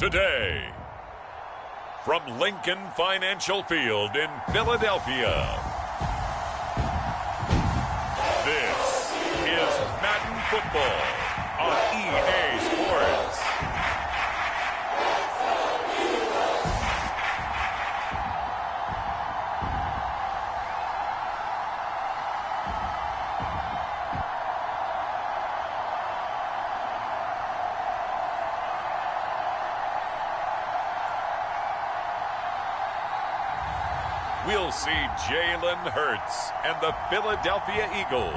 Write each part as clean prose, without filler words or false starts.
today. From Lincoln Financial Field in Philadelphia, this is Madden Football on EA Sports. We'll see Jalen Hurts and the Philadelphia Eagles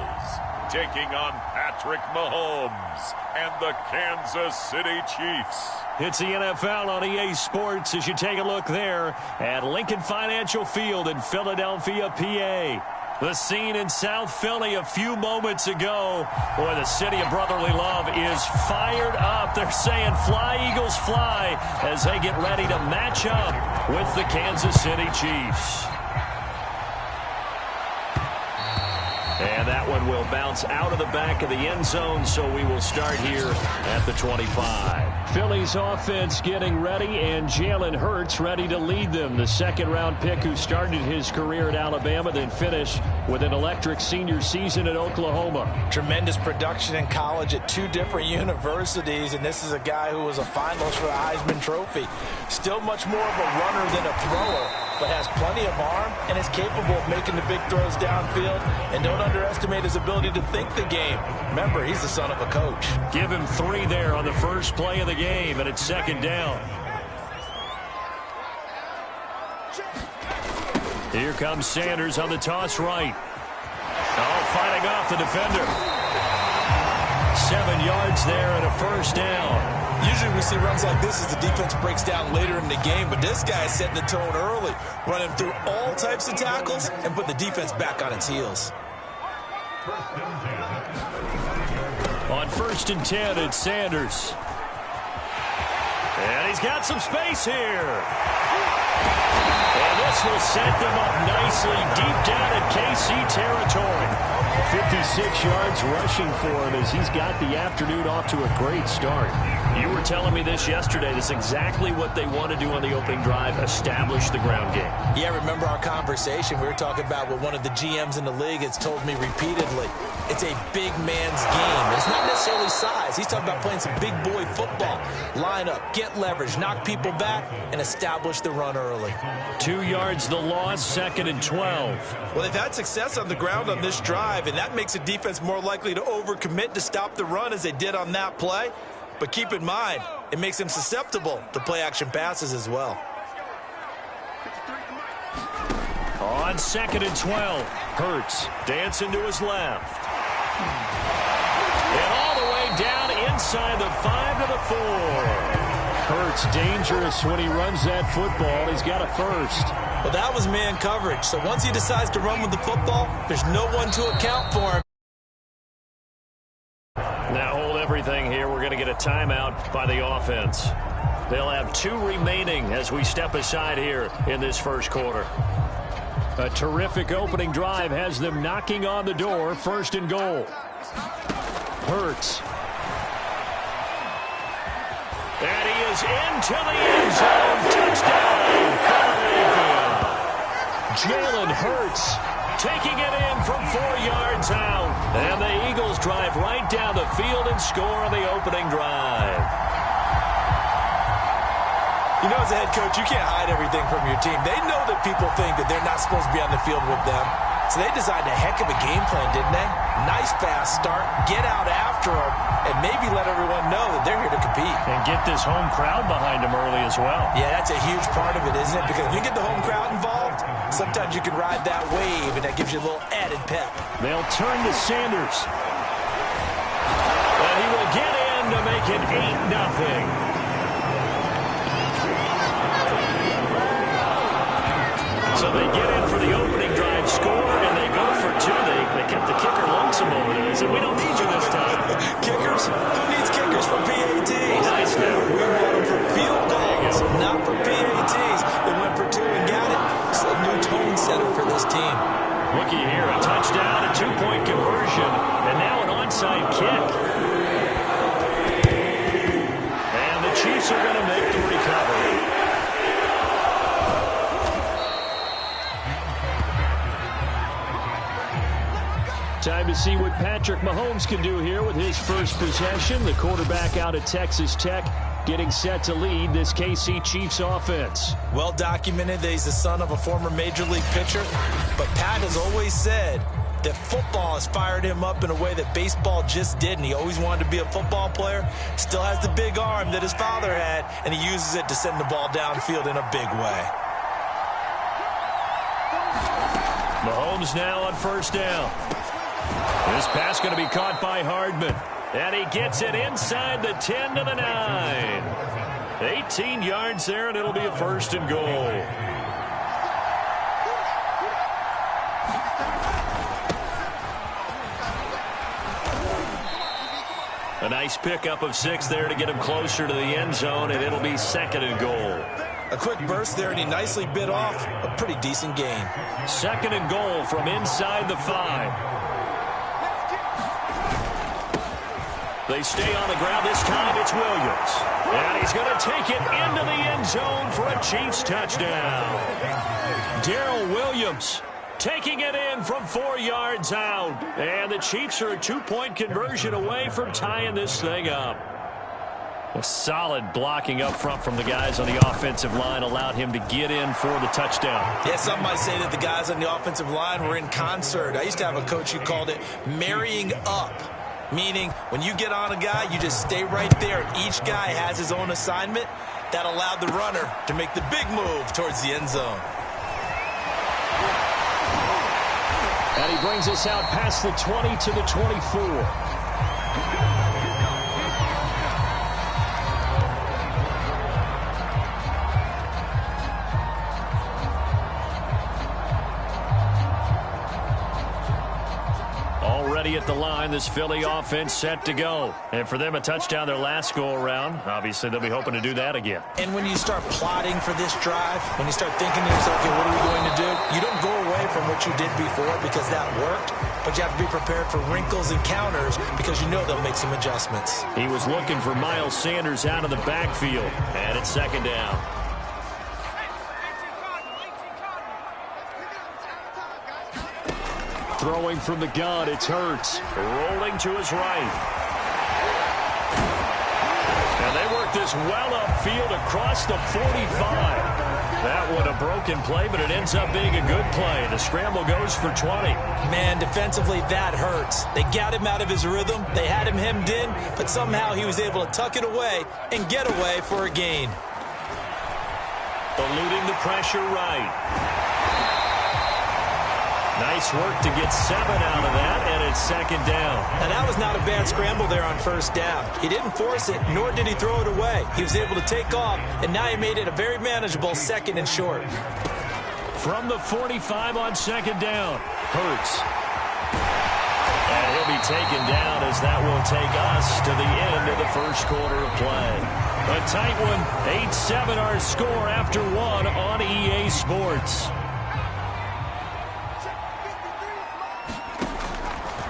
taking on Patrick Mahomes and the Kansas City Chiefs. It's the NFL on EA Sports as you take a look there at Lincoln Financial Field in Philadelphia, PA. The scene in South Philly a few moments ago. Boy, the city of brotherly love is fired up. They're saying fly, Eagles, fly as they get ready to match up with the Kansas City Chiefs. And that one will bounce out of the back of the end zone, so we will start here at the 25. Philly's offense getting ready, and Jalen Hurts ready to lead them. The second-round pick who started his career at Alabama, then finished with an electric senior season at Oklahoma. Tremendous production in college at two different universities, and this is a guy who was a finalist for the Heisman Trophy. Still much more of a runner than a thrower, but has plenty of arm and is capable of making the big throws downfield. And don't underestimate his ability to think the game. Remember, he's the son of a coach. Give him 3 there on the first play of the game, and it's second down. Here comes Sanders on the toss right. Oh, fighting off the defender. 7 yards there and a first down. Usually we see runs like this as the defense breaks down later in the game, but this guy is setting the tone early, running through all types of tackles and put the defense back on its heels. On 1st and 10, it's Sanders. And he's got some space here. And this will set them up nicely deep down in KC territory. 56 yards rushing for him as he's got the afternoon off to a great start. You were telling me this yesterday. That's exactly what they want to do on the opening drive, establish the ground game. Yeah, remember our conversation. We were talking about what one of the GMs in the league has told me repeatedly. It's a big man's game. It's not necessarily size. He's talking about playing some big boy football. Line up, get leverage, knock people back, and establish the run early. 2 yards the loss, 2nd and 12. Well, they've had success on the ground on this drive, and that makes the defense more likely to overcommit to stop the run as they did on that play. But keep in mind, it makes them susceptible to play-action passes as well. On 2nd and 12, Hurts dancing to his left. And all the way down inside the 5 to the 4. Hurts dangerous when he runs that football. He's got a first. Well, that was man coverage. So once he decides to run with the football, there's no one to account for him. Now hold everything here. We're going to get a timeout by the offense. They'll have 2 remaining as we step aside here in this first quarter. A terrific opening drive has them knocking on the door. 1st and goal. Hurts. And he is into the end zone. Touchdown, Philadelphia. Jalen Hurts taking it in from 4 yards out. And the Eagles drive right down the field and score on the opening drive. You know, as a head coach, you can't hide everything from your team. They know that people think that they're not supposed to be on the field with them. So they designed a heck of a game plan, didn't they? Nice fast start, get out after them, and maybe let everyone know that they're here to compete. And get this home crowd behind them early as well. Yeah, that's a huge part of it, isn't it? Because when you get the home crowd involved, sometimes you can ride that wave, and that gives you a little added pep. They'll turn to Sanders. And he will get in to make it 8-0. So they get in for the opening drive score, and they go for 2. They kept the kicker lonesome over there. They said, we don't need you this time. Kickers? Who needs kickers for PATs? Nice now. We want them for field goals, not for PATs. They went for 2 and got it. It's a new tone setter for this team. Looky here, a touchdown, a 2-point conversion, and now an onside kick. And the Chiefs Chiefs are going to make the recovery. Time to see what Patrick Mahomes can do here with his first possession. The quarterback out at Texas Tech getting set to lead this KC Chiefs offense. Well documented that he's the son of a former Major League pitcher, but Pat has always said that football has fired him up in a way that baseball just didn't. He always wanted to be a football player, still has the big arm that his father had, and he uses it to send the ball downfield in a big way. Mahomes now on first down. This pass going to be caught by Hardman. And he gets it inside the 10 to the 9. 18 yards there, and it'll be a first and goal. A nice pickup of 6 there to get him closer to the end zone, and it'll be second and goal. A quick burst there, and he nicely bit off a pretty decent gain. Second and goal from inside the 5. They stay on the ground. This time it's Williams. And he's going to take it into the end zone for a Chiefs touchdown. Darrell Williams taking it in from 4 yards out. And the Chiefs are a 2-point conversion away from tying this thing up. A solid blocking up front from the guys on the offensive line allowed him to get in for the touchdown. Yeah, some might say that the guys on the offensive line were in concert. I used to have a coach who called it marrying up, meaning when you get on a guy, you just stay right there. Each guy has his own assignment. That allowed the runner to make the big move towards the end zone. And he brings us out past the 20 to the 24. At the line, this Philly offense set to go. And for them, a touchdown their last go-around. Obviously, they'll be hoping to do that again. And when you start plotting for this drive, when you start thinking to yourself, okay, what are we going to do? You don't go away from what you did before because that worked, but you have to be prepared for wrinkles and counters because you know they'll make some adjustments. He was looking for Miles Sanders out of the backfield, and it's second down. Throwing from the gun, it's Hurts. Rolling to his right. And they work this well upfield across the 45. That one a broken play, but it ends up being a good play. The scramble goes for 20. Man, defensively, that hurts. They got him out of his rhythm. They had him hemmed in, but somehow he was able to tuck it away and get away for a gain. Eluding the pressure right. Nice work to get 7 out of that, and it's second down. Now, that was not a bad scramble there on first down. He didn't force it, nor did he throw it away. He was able to take off, and now he made it a very manageable second and short. From the 45 on second down, Hurts. And he'll be taken down as that will take us to the end of the first quarter of play. A tight one, 8-7 our score after 1 on EA Sports.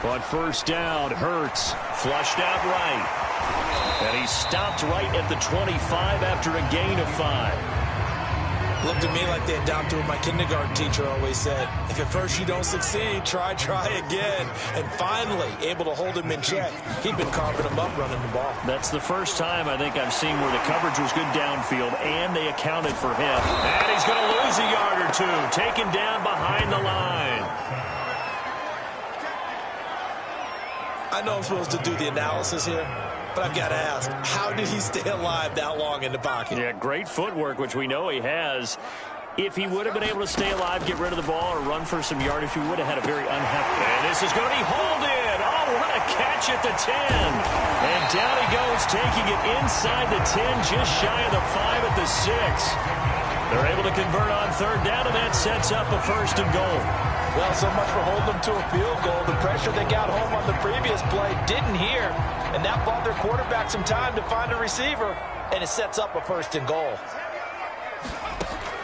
On first down, Hurts flushed out right. And he stopped right at the 25 after a gain of 5. Looked to me like they adopted what my kindergarten teacher always said. If at first you don't succeed, try again. And finally, able to hold him in check. He'd been carving him up running the ball. That's the first time I think I've seen where the coverage was good downfield, and they accounted for him. And he's going to lose a yard or two, taken down behind the line. I know I'm supposed to do the analysis here, but I've got to ask, how did he stay alive that long in the pocket? Yeah, great footwork, which we know he has. If he would have been able to stay alive, get rid of the ball, or run for some yardage, he would have had a very unhappy. And this is going to be hauled in. Oh, what a catch at the 10. And down he goes, taking it inside the 10, just shy of the 5 at the 6. They're able to convert on third down, and that sets up a first and goal. Well, so much for holding them to a field goal. The pressure they got home on the previous play didn't hear, and that bought their quarterback some time to find a receiver, and it sets up a first and goal.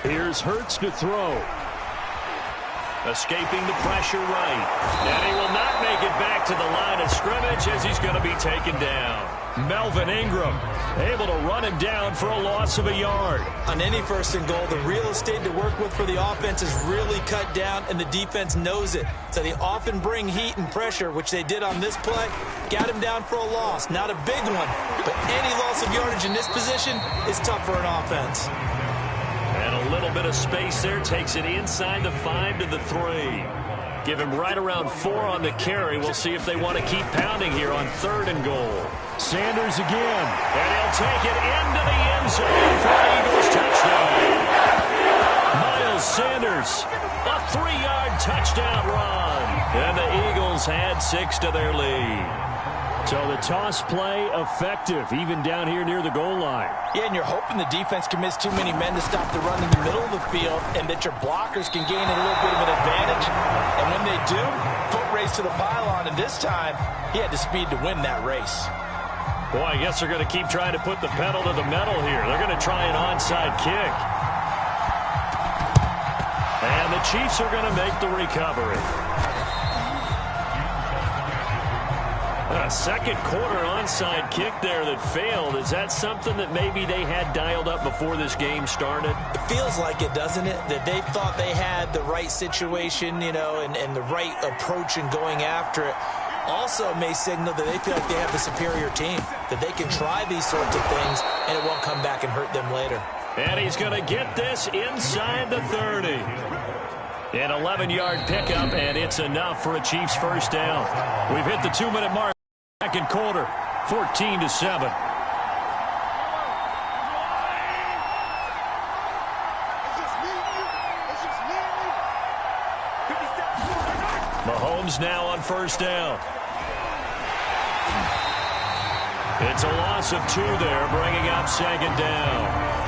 Here's Hurts to throw. Escaping the pressure right. And he will not make it back to the line of scrimmage as he's going to be taken down. Melvin Ingram. able to run him down for a loss of a yard. On any 1st and goal, the real estate to work with for the offense is really cut down, and the defense knows it. So they often bring heat and pressure, which they did on this play. Got him down for a loss. Not a big one, but any loss of yardage in this position is tough for an offense. And a little bit of space there takes it inside the 5 to the 3. Give him right around 4 on the carry. We'll see if they want to keep pounding here on 3rd and goal. Sanders again. And he'll take it into the end zone for an Eagles touchdown. Miles Sanders, a 3-yard touchdown run. And the Eagles add 6 to their lead. So the toss play effective, even down here near the goal line. Yeah, and you're hoping the defense commits too many men to stop the run in the middle of the field and that your blockers can gain a little bit of an advantage. And when they do, foot race to the pylon, and this time he had the speed to win that race. Boy, I guess they're going to keep trying to put the pedal to the metal here. They're going to try an onside kick. And the Chiefs are going to make the recovery. A second quarter onside kick there that failed. Is that something that maybe they had dialed up before this game started? It feels like it, doesn't it? That they thought they had the right situation, you know, and the right approach in going after it. Also may signal that they feel like they have the superior team, that they can try these sorts of things and it won't come back and hurt them later. And he's going to get this inside the 30. An 11-yard pickup, and it's enough for a Chiefs first down. We've hit the 2-minute mark. Second quarter, 14-7. Mahomes now on first down. It's a loss of 2 there, bringing up second down.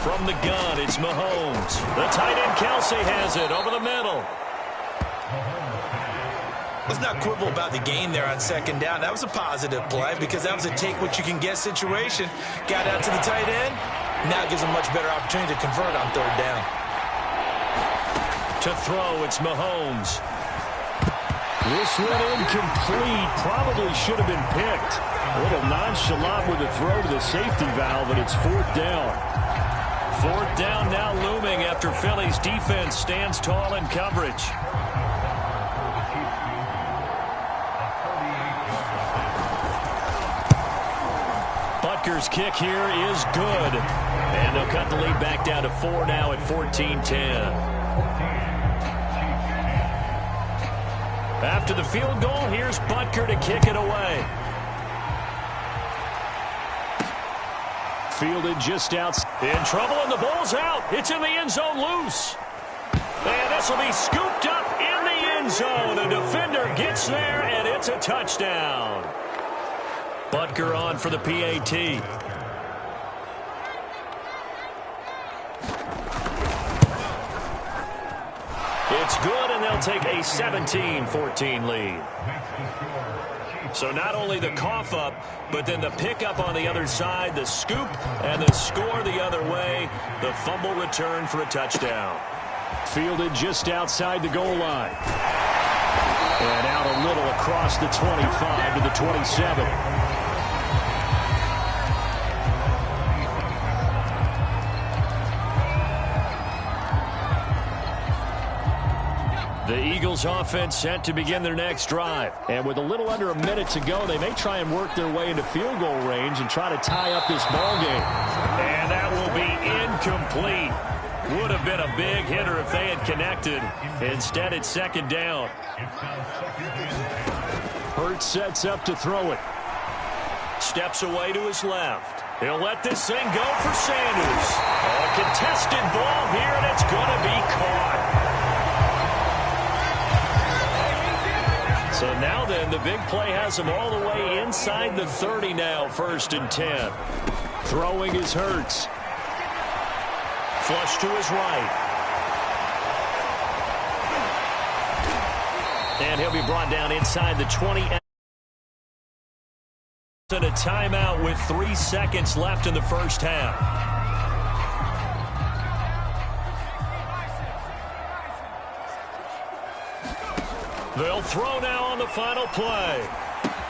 From the gun, it's Mahomes. The tight end, Kelsey, has it over the middle. Let's not quibble about the gain there on second down. That was a positive play because that was a take-what-you-can-get situation. Got out to the tight end. Now gives a much better opportunity to convert on third down. To throw, it's Mahomes. This one incomplete. Probably should have been picked. A little nonchalant with the throw to the safety valve, and it's fourth down. Fourth down now looming after Philly's defense stands tall in coverage. Butker's kick here is good. And they'll cut the lead back down to 4 now at 14-10. After the field goal, here's Butker to kick it away. Fielded just out. In trouble, and the ball's out. It's in the end zone loose. And this will be scooped up in the end zone. The defender gets there, and it's a touchdown. Butker on for the PAT. It's good, and they'll take a 17-14 lead. So not only the cough up, but then the pickup on the other side, the scoop, and the score the other way. The fumble return for a touchdown. Fielded just outside the goal line. And out a little across the 25 to the 27. The Eagles offense set to begin their next drive. And with a little under a minute to go, they may try and work their way into field goal range and try to tie up this ball game. And that will be incomplete. Would have been a big hitter if they had connected. Instead, it's second down. Hurts sets up to throw it. Steps away to his left. He'll let this thing go for Sanders. A contested ball here, and it's going to be caught. So now then, the big play has him all the way inside the 30 now, 1st and 10. Throwing is Hurts. Flush to his right. And he'll be brought down inside the 20. And a timeout with 3 seconds left in the first half. They'll throw now on the final play.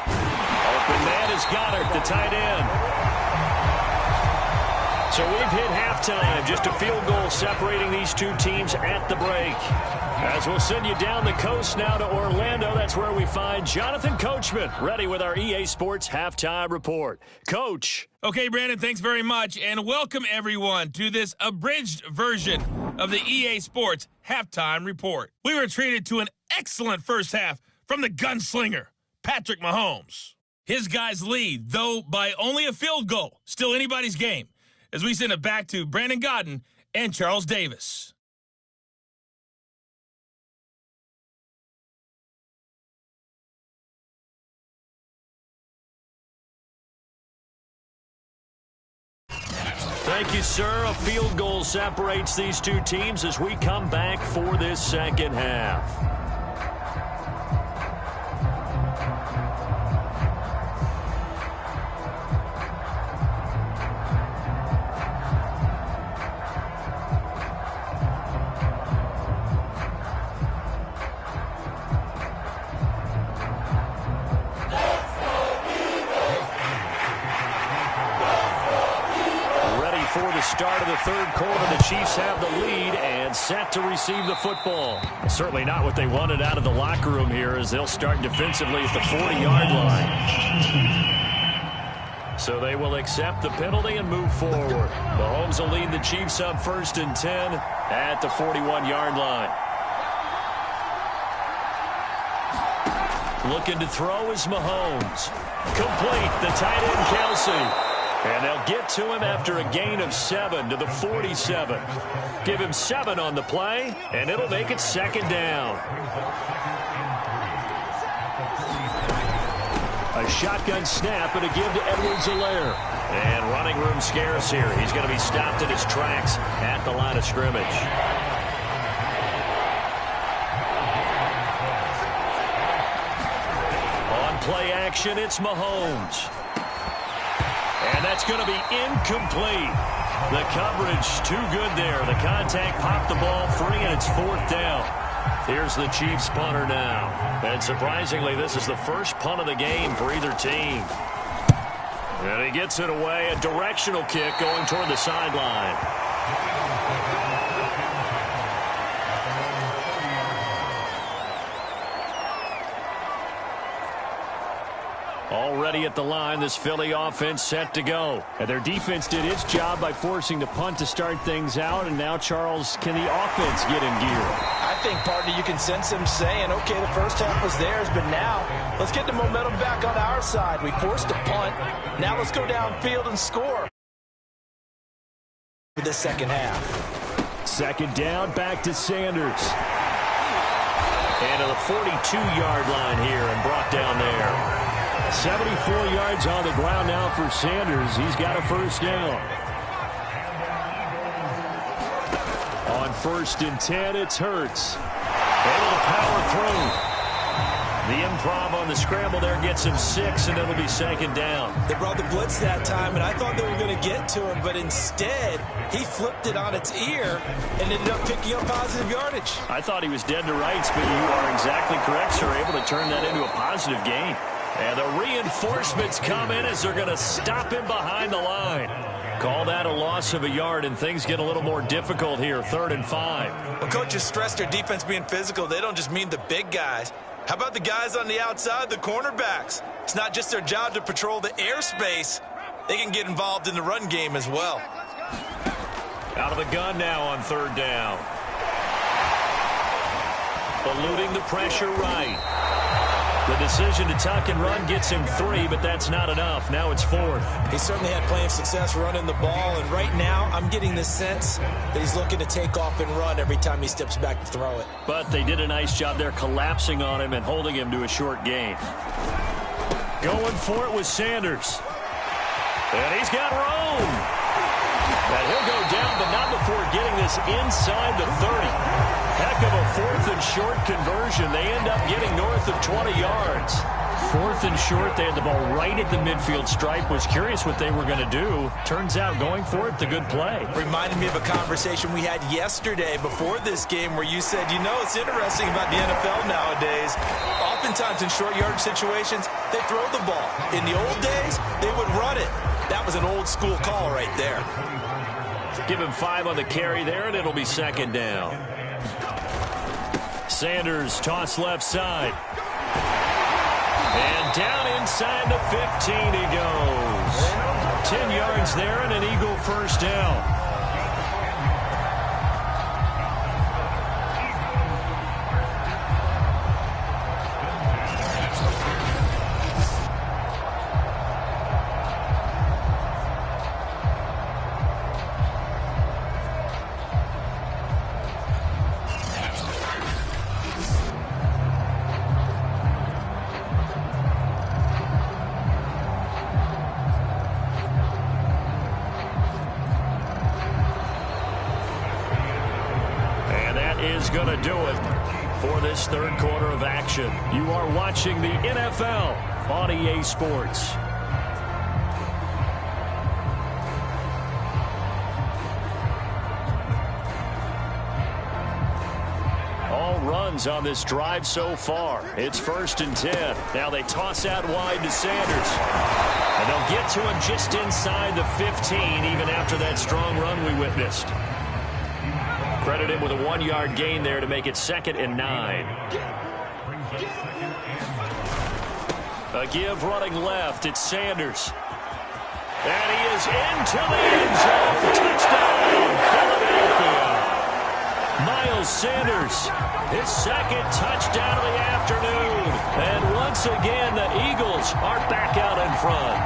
Open man is Goddard, the tight end. So we've hit halftime. Just a field goal separating these two teams at the break. As we'll send you down the coast now to Orlando, that's where we find Jonathan Coachman, ready with our EA Sports Halftime Report. Coach. Okay, Brandon, thanks very much, and welcome everyone to this abridged version of the EA Sports Halftime Report. We were treated to an excellent first half from the gunslinger, Patrick Mahomes. His guys lead, though by only a field goal. Still anybody's game, as we send it back to Brandon Godden and Charles Davis. Thank you, sir. A field goal separates these two teams as we come back for this second half. For the start of the third quarter, the Chiefs have the lead and set to receive the football. Certainly not what they wanted out of the locker room here, as they'll start defensively at the 40-yard line. So they will accept the penalty and move forward. Mahomes will lead the Chiefs up 1st and 10 at the 41-yard line. Looking to throw is Mahomes. Complete, the tight end Kelsey. And they'll get to him after a gain of 7 to the 47. Give him 7 on the play, and it'll make it second down. A shotgun snap and a give to Edwards-Helaire. And running room scarce here. He's going to be stopped in his tracks at the line of scrimmage. On play action, it's Mahomes. And that's going to be incomplete. The coverage too good there. The contact popped the ball free, and it's 4th down. Here's the Chiefs punter now. And surprisingly, this is the first punt of the game for either team. And he gets it away. A directional kick going toward the sideline. Already at the line, this Philly offense set to go. And their defense did its job by forcing the punt to start things out. And now, Charles, can the offense get in gear? I think, partner, you can sense them saying, okay, the first half was theirs, but now let's get the momentum back on our side. We forced a punt. Now let's go downfield and score for the second half. Second down, back to Sanders. And to the 42-yard line here and brought down there. 74 yards on the ground now for Sanders. He's got a first down. On 1st and 10, it's Hurts. Able to power through. The improv on the scramble there gets him 6, and it'll be second down. They brought the blitz that time, and I thought they were going to get to him, but instead, he flipped it on its ear and ended up picking up positive yardage. I thought he was dead to rights, but you are exactly correct, sir. Able to turn that into a positive gain. And the reinforcements come in as they're going to stop him behind the line. Call that a loss of a yard, and things get a little more difficult here, 3rd and 5. Well, coaches stress their defense being physical. They don't just mean the big guys. How about the guys on the outside, the cornerbacks? It's not just their job to patrol the airspace. They can get involved in the run game as well. Out of the gun now on 3rd down. Eluding the pressure right. The decision to tuck and run gets him 3, but that's not enough. Now it's 4th. He certainly had plenty of success running the ball, and right now I'm getting the sense that he's looking to take off and run every time he steps back to throw it. But they did a nice job there collapsing on him and holding him to a short gain. Going for it with Sanders. And he's got room. And he'll go down, but not before getting this inside the 30. Heck of a 4th and short conversion. They end up getting north of 20 yards. 4th and short. They had the ball right at the midfield stripe. Was curious what they were going to do. Turns out going for it, the good play. Reminded me of a conversation we had yesterday before this game where you said, you know, it's interesting about the NFL nowadays. Oftentimes in short yardage situations, they throw the ball. In the old days, they would run it. That was an old school call right there. Give him 5 on the carry there, and it'll be 2nd down. Sanders toss left side. And down inside the 15 he goes. 10 yards there and an Eagle first down. Going to do it for this 3rd quarter of action. You are watching the NFL on EA Sports. All runs on this drive so far. It's 1st and 10. Now they toss out wide to Sanders. And they'll get to him just inside the 15 even after that strong run we witnessed. Credit him with a 1-yard gain there to make it 2nd and 9. A give running left. It's Sanders. And he is into the end zone. Touchdown, Philadelphia. Miles Sanders, his 2nd touchdown of the afternoon. And once again, the Eagles are back out in front.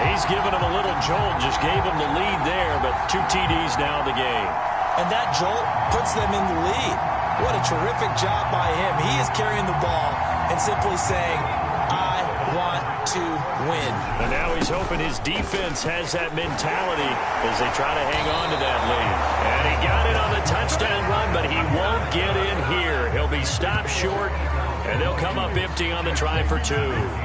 He's given him a little jolt, just gave him the lead there, but 2 TDs now in the game. And that jolt puts them in the lead. What a terrific job by him. He is carrying the ball and simply saying, I want to win. And now he's hoping his defense has that mentality as they try to hang on to that lead. And he got it on the touchdown run, but he won't get in here. He'll be stopped short, and they'll come up empty on the try for 2.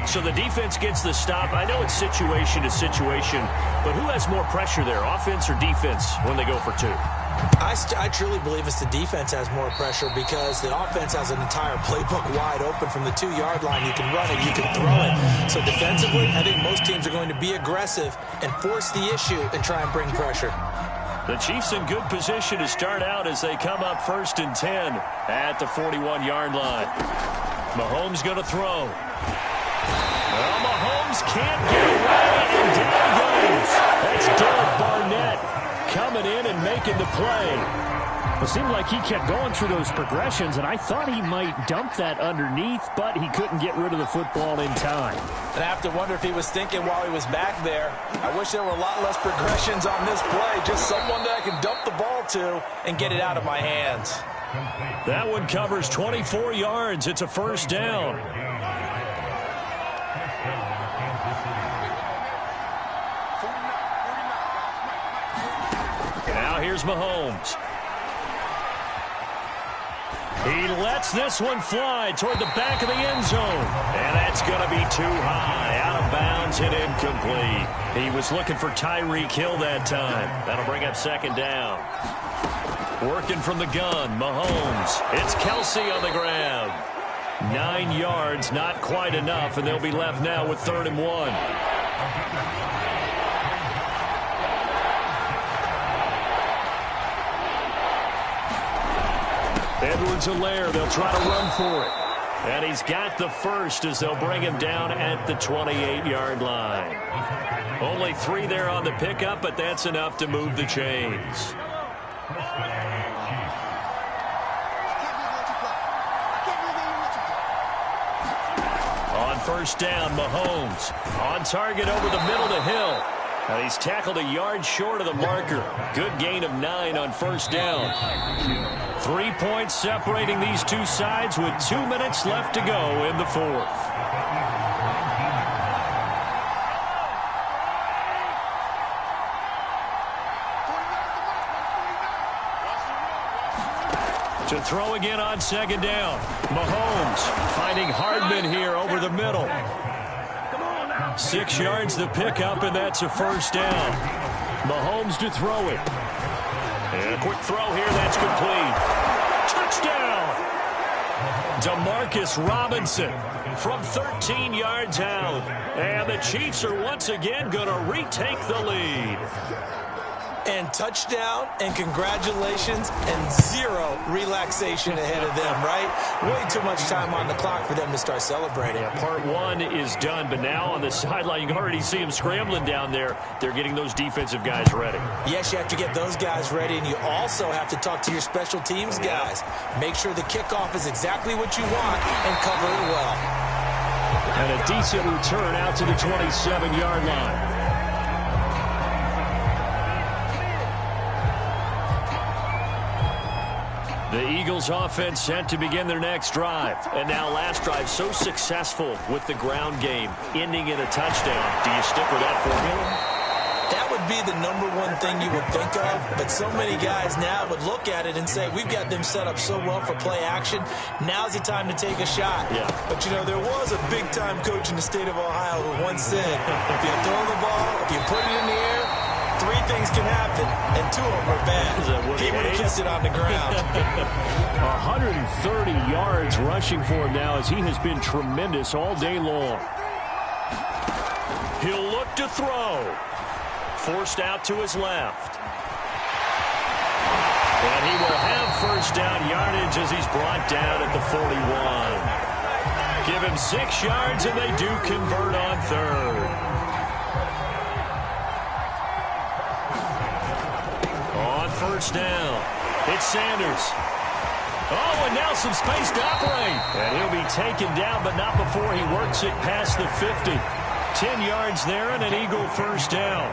So the defense gets the stop. I know it's situation to situation, but who has more pressure there, offense or defense, when they go for 2? I truly believe it's the defense has more pressure because the offense has an entire playbook wide open from the 2-yard line. You can run it, you can throw it. So defensively, I think most teams are going to be aggressive and force the issue and try and bring pressure. The Chiefs in good position to start out as they come up 1st and 10 at the 41-yard line. Mahomes going to throw. Well, Mahomes can't get away, and down goes. That's Derek Barnett coming in and making the play. It seemed like he kept going through those progressions, and I thought he might dump that underneath, but he couldn't get rid of the football in time. And I have to wonder if he was thinking while he was back there, I wish there were a lot less progressions on this play, just someone that I can dump the ball to and get it out of my hands. That one covers 24 yards. It's a first down. Now here's Mahomes. He lets this one fly toward the back of the end zone. And that's going to be too high. Out of bounds and incomplete. He was looking for Tyreek Hill that time. That'll bring up 2nd down. Working from the gun, Mahomes. It's Kelsey on the ground. 9 yards, not quite enough, and they'll be left now with 3rd and 1. Edwards-Helaire, they'll try to run for it. And he's got the first as they'll bring him down at the 28-yard line. Only 3 there on the pickup, but that's enough to move the chains. On 1st down, Mahomes. On target over the middle to Hill. And he's tackled a yard short of the marker. Good gain of 9 on 1st down. 3 points separating these two sides with 2 minutes left to go in the 4th. To throw again on 2nd down. Mahomes finding Hardman here over the the middle. 6 yards the pickup, and that's a first down. Mahomes to throw it. And a quick throw here, that's complete. Touchdown! Demarcus Robinson from 13 yards out. And the Chiefs are once again going to retake the lead. And touchdown, and congratulations, and zero relaxation ahead of them, right? Way too much time on the clock for them to start celebrating. Yeah, part one is done, but now on the sideline, you can already see them scrambling down there. They're getting those defensive guys ready. Yes, you have to get those guys ready, and you also have to talk to your special teams guys. Make sure the kickoff is exactly what you want and cover it well. And a decent return out to the 27-yard line. The Eagles offense set to begin their next drive. And now last drive so successful with the ground game, ending in a touchdown. Do you stick with that formula? That would be the number one thing you would think of, but so many guys now would look at it and say, we've got them set up so well for play action, now's the time to take a shot. Yeah. But, you know, there was a big-time coach in the state of Ohio who once said, if you throw the ball, if you put it in the air, 3 things can happen, and 2 of them are bad. He would have kept it on the ground. 130 yards rushing for him now as he has been tremendous all day long. He'll look to throw. Forced out to his left. And he will have first down yardage as he's brought down at the 41. Give him 6 yards, and they do convert on third. On first down, it's Sanders. Oh, and now some space to operate. And he'll be taken down, but not before he works it past the 50. 10 yards there and an Eagle first down.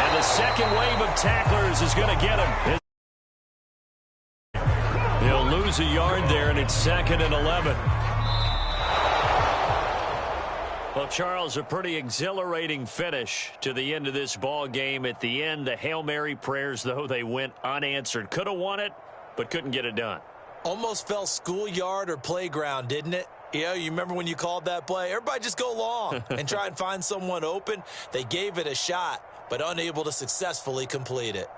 And the second wave of tacklers is going to get him. He'll lose a yard there, and it's 2nd and 11. Well, Charles, a pretty exhilarating finish to the end of this ball game. At the end, the Hail Mary prayers, though, they went unanswered. Could have won it, but couldn't get it done. Almost felt schoolyard or playground, didn't it? Yeah, you remember when you called that play? Everybody just go long and try and find someone open. They gave it a shot, but unable to successfully complete it.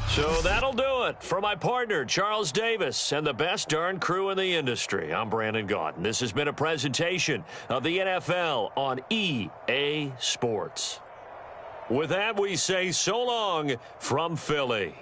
So that'll do it for my partner, Charles Davis, and the best darn crew in the industry. I'm Brandon Gaudin. This has been a presentation of the NFL on EA Sports. With that, we say so long from Philly.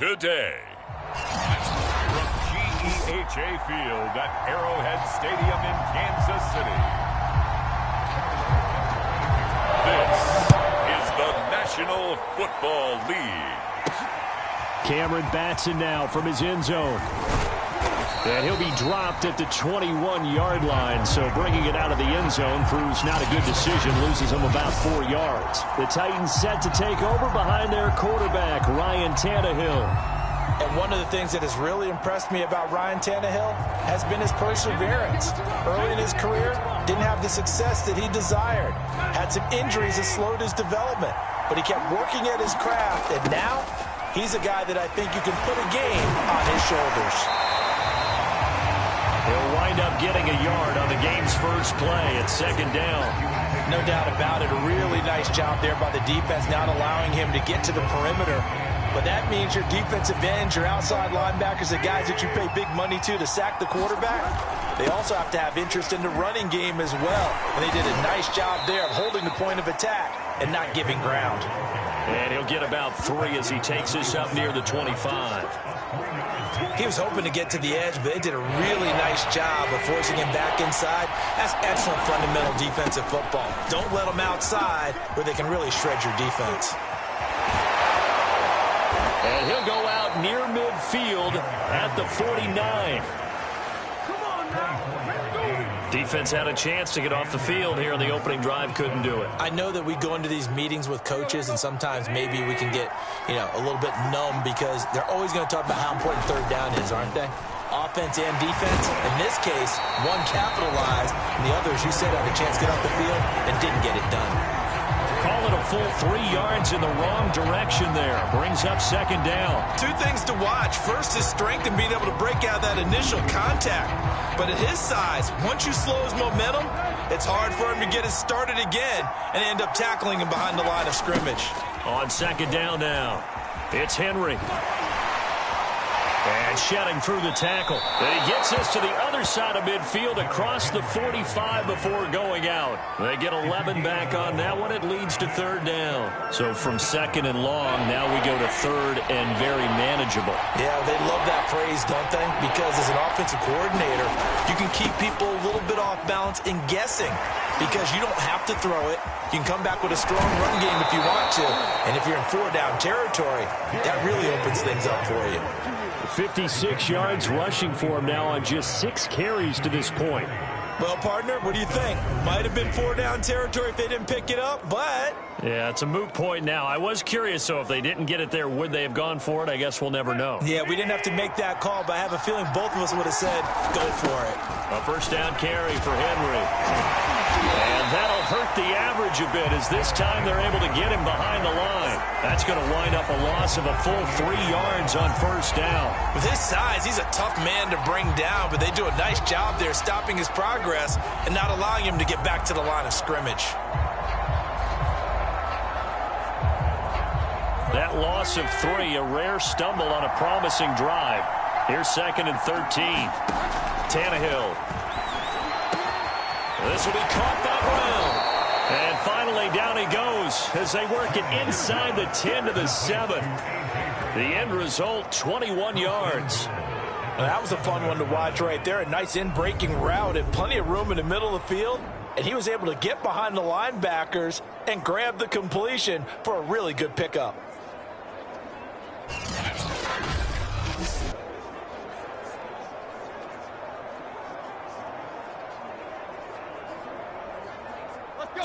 today. From GEHA Field at Arrowhead Stadium in Kansas City. This is the National Football League. Cameron Batson now from his end zone. And he'll be dropped at the 21-yard line, so bringing it out of the end zone proves not a good decision, loses him about 4 yards. The Titans set to take over behind their quarterback, Ryan Tannehill. And one of the things that has really impressed me about Ryan Tannehill has been his perseverance. Early in his career, didn't have the success that he desired. Had some injuries that slowed his development, but he kept working at his craft, and now he's a guy that I think you can put a game on his shoulders. He'll wind up getting a yard on the game's first play at second down. No doubt about it. A really nice job there by the defense, not allowing him to get to the perimeter. But that means your defensive ends, your outside linebackers, the guys that you pay big money to sack the quarterback, they also have to have interest in the running game as well. And they did a nice job there of holding the point of attack and not giving ground. And he'll get about 3 as he takes this up near the 25. He was hoping to get to the edge, but they did a really nice job of forcing him back inside. That's excellent fundamental defensive football. Don't let them outside where they can really shred your defense. And he'll go out near midfield at the 49. Defense had a chance to get off the field here in the opening drive, couldn't do it. I know that we go into these meetings with coaches, and sometimes maybe we can get, a little bit numb because they're always going to talk about how important third down is, aren't they? Offense and defense. In this case, one capitalized, and the others, you said, had a chance to get off the field and didn't get it done. Call it a full 3 yards in the wrong direction there. Brings up second down. 2 things to watch. First, his strength and being able to break out that initial contact. But at his size, once you slow his momentum, it's hard for him to get it started again and end up tackling him behind the line of scrimmage. On second down now, it's Henry. And shedding through the tackle. And he gets us to the other side of midfield across the 45 before going out. They get 11 back on that one. It leads to third down. So from second and long, now we go to third and very manageable. Yeah, they love that phrase, don't they? Because as an offensive coordinator, you can keep people a little bit off balance and guessing because you don't have to throw it. You can come back with a strong run game if you want to. And if you're in 4-down territory, that really opens things up for you. 56 yards rushing for him now on just 6 carries to this point. Well, partner, what do you think? Might have been 4-down territory if they didn't pick it up, but... Yeah, it's a moot point now. I was curious, so if they didn't get it there, would they have gone for it? I guess we'll never know. Yeah, we didn't have to make that call, but I have a feeling both of us would have said, go for it. A first down carry for Henry. And that'll hurt the average a bit as this time they're able to get him behind the line. That's going to wind up a loss of a full 3 yards on first down. With his size, he's a tough man to bring down, but they do a nice job there stopping his progress and not allowing him to get back to the line of scrimmage. That loss of 3, a rare stumble on a promising drive. Here's second and 13. Tannehill. This will be caught by Brown. And finally down he goes as they work it inside the 10 to the 7. The end result, 21 yards. Well, that was a fun one to watch right there. A nice in-breaking route and plenty of room in the middle of the field. And he was able to get behind the linebackers and grab the completion for a really good pickup.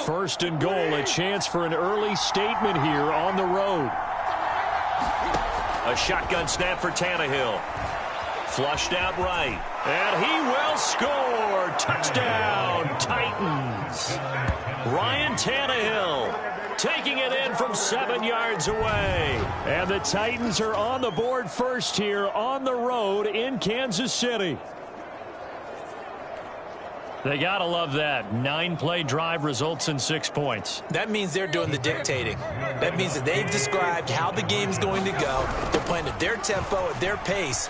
First and goal, a chance for an early statement here on the road. A shotgun snap for Tannehill. Flushed out right. And he will score. Touchdown, Titans. Ryan Tannehill taking it in from 7 yards away. And the Titans are on the board first here on the road in Kansas City. They got to love that. 9-play drive results in 6 points. That means they're doing the dictating. That means that they've described how the game's going to go. They're playing at their tempo, at their pace.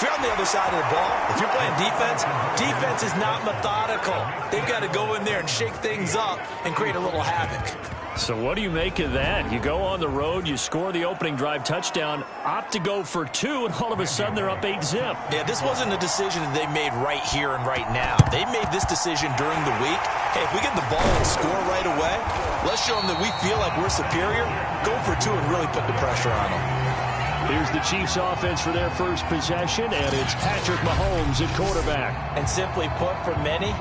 you're on the other side of the ball, if you're playing defense, defense is not methodical. They've got to go in there and shake things up and create a little havoc. So what do you make of that? You go on the road, you score the opening drive touchdown, opt to go for 2, and all of a sudden they're up 8-zip. Yeah, this wasn't a decision that they made right here and right now. They made this decision during the week. Hey, if we get the ball and score right away, let's show them that we feel like we're superior. Go for 2 and really put the pressure on them. Here's the Chiefs offense for their first possession, and it's Patrick Mahomes at quarterback. And simply put, for many,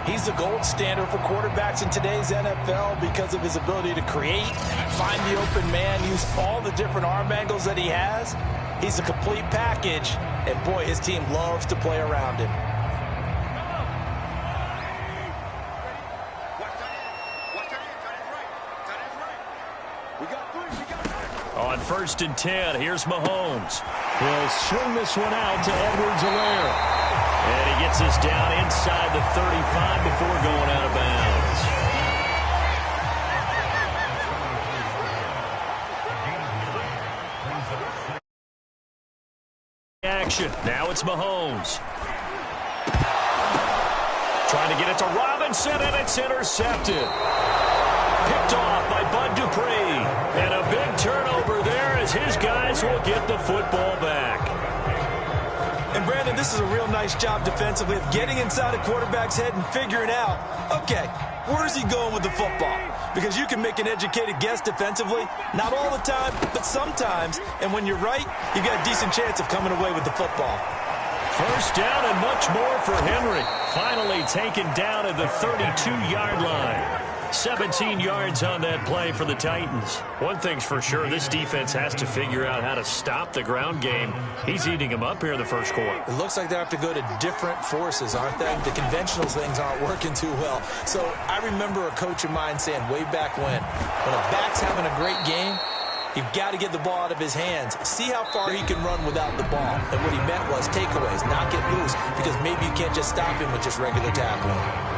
he's the gold standard for quarterbacks in today's NFL because of his ability to create, find the open man, use all the different arm angles that he has. He's a complete package, and boy, his team loves to play around him. On 1st and 10, here's Mahomes. He'll swing this one out to Edwards-Helaire. And he gets us down inside the 35 before going out of bounds. Action. Now it's Mahomes. Trying to get it to Robinson, and it's intercepted. Picked off by Bud Dupree. And a big turnover there as his guys will get the football back. And Brandon, this is a real nice job defensively of getting inside a quarterback's head and figuring out, okay, where's he going with the football? Because you can make an educated guess defensively, not all the time, but sometimes. And when you're right, you've got a decent chance of coming away with the football. First down and much more for Henry. Finally taken down at the 32-yard line. 17 yards on that play for the Titans. One thing's for sure, this defense has to figure out how to stop the ground game. He's eating them up here in the first quarter. It looks like they have to go to different forces, aren't they? The conventional things aren't working too well. So I remember a coach of mine saying way back when a back's having a great game, you've got to get the ball out of his hands. See how far he can run without the ball. And what he meant was takeaways, not get loose, because maybe you can't just stop him with just regular tackling.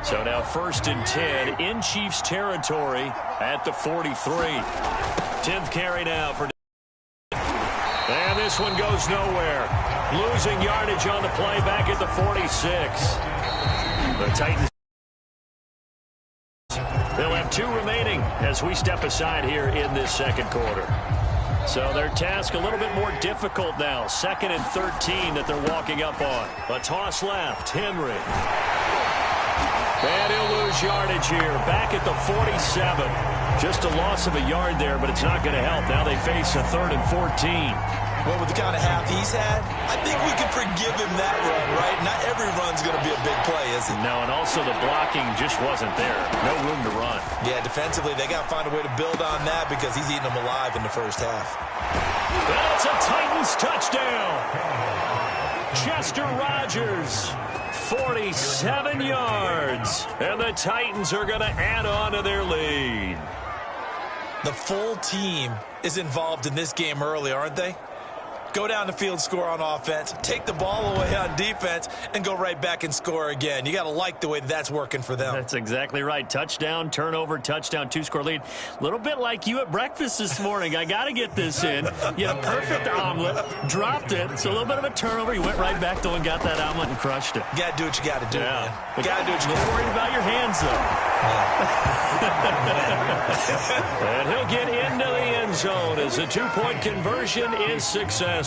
So now 1st and 10 in Chiefs territory at the 43. 10th carry now for. And this one goes nowhere. Losing yardage on the play back at the 46. The Titans. They'll have 2 remaining as we step aside here in this second quarter. So their task a little bit more difficult now. 2nd and 13 that they're walking up on. A toss left. Henry. And he'll lose yardage here. Back at the 47. Just a loss of a yard there, but it's not going to help. Now they face a 3rd and 14. Well, with the kind of half he's had, I think we can forgive him that run, right? Not every run's going to be a big play, is it? No, and also the blocking just wasn't there. No room to run. Yeah, defensively, they got to find a way to build on that because he's eating them alive in the first half. That's a Titans touchdown. Chester Rogers, 47 yards. And the Titans are going to add on to their lead. The full team is involved in this game early, aren't they? Go down the field, score on offense, take the ball away on defense, and go right back and score again. You got to like the way that's working for them. That's exactly right. Touchdown, turnover, touchdown, 2-score lead. A little bit like you at breakfast this morning. I got to get this in. You had a perfect omelet, dropped it. It's a little bit of a turnover. You went right back, though, and got that omelet and crushed it. You got to do what you got to do, man. You got to do what you got to do. Don't worry about your hands, though. And he'll get into the end zone as the 2-point conversion is successful.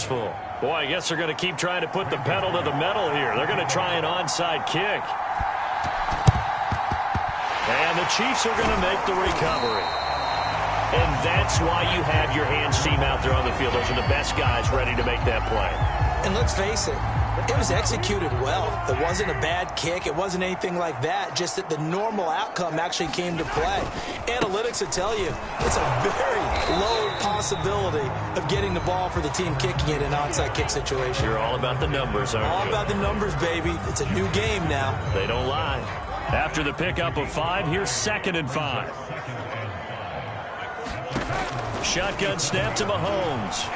Boy, I guess they're going to keep trying to put the pedal to the metal here. They're going to try an onside kick. And the Chiefs are going to make the recovery. And that's why you have your hands team out there on the field. Those are the best guys ready to make that play. And let's face it, it was executed well. It wasn't a bad kick. It wasn't anything like that. Just that the normal outcome actually came to play. Analytics will tell you it's a very low possibility of getting the ball for the team kicking it in an onside kick situation. You're all about the numbers, aren't you? All about the numbers, baby. It's a new game now. They don't lie. After the pickup of 5, here's 2nd and 5. Shotgun snap to Mahomes.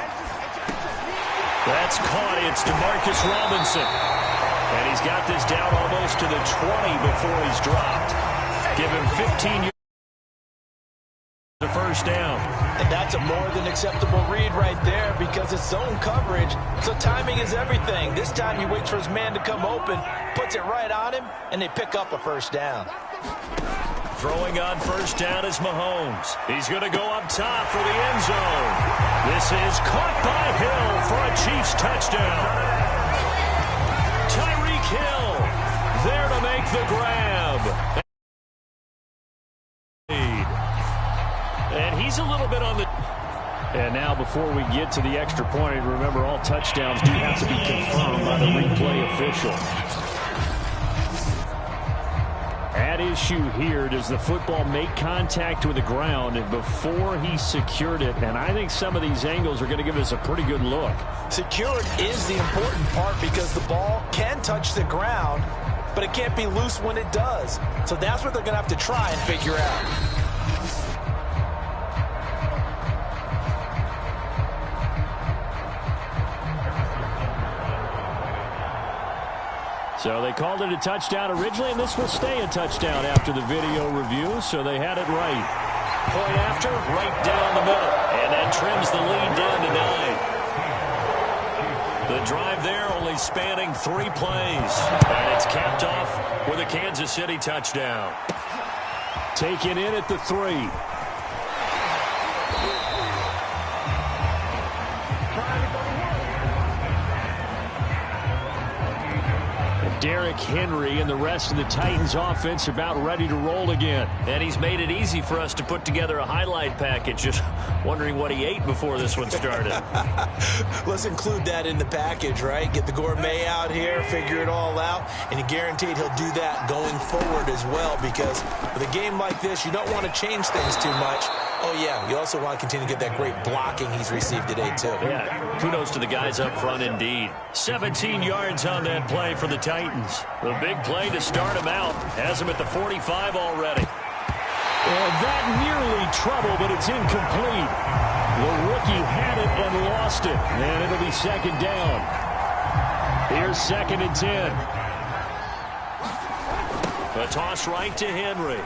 That's caught. It's DeMarcus Robinson. And he's got this down almost to the 20 before he's dropped. give him 15 yards. The first down. And that's a more than acceptable read right there because it's zone coverage, so timing is everything. This time he waits for his man to come open, puts it right on him, and they pick up a first down. Throwing on first down is Mahomes. He's going to go up top for the end zone. This is caught by Hill for a Chiefs touchdown. Tyreek Hill there to make the grab. And he's a little bit on the... And now before we get to the extra point, remember all touchdowns do have to be confirmed by the replay official. At issue here, does the football make contact with the ground before he secured it? And I think some of these angles are going to give us a pretty good look. Secured is the important part because the ball can touch the ground, but it can't be loose when it does. So that's what they're going to have to try and figure out. So they called it a touchdown originally, and this will stay a touchdown after the video review, so they had it right. Point after, right down the middle. And that trims the lead down to 9. The drive there only spanning 3 plays. And it's capped off with a Kansas City touchdown. Taken in at the 3. Derrick Henry and the rest of the Titans offense about ready to roll again. And he's made it easy for us to put together a highlight package. Just wondering what he ate before this one started. Let's include that in the package, right? Get the gourmet out here, figure it all out, and you're guaranteed he'll do that going forward as well because with a game like this, you don't want to change things too much. Oh, yeah, you also want to continue to get that great blocking he's received today, too. Yeah, kudos to the guys up front indeed. 17 yards on that play for the Titans. The big play to start him out. Has him at the 45 already. And that nearly trouble, but it's incomplete. The rookie had it and lost it. And it'll be second down. Here's 2nd and 10. A toss right to Henry.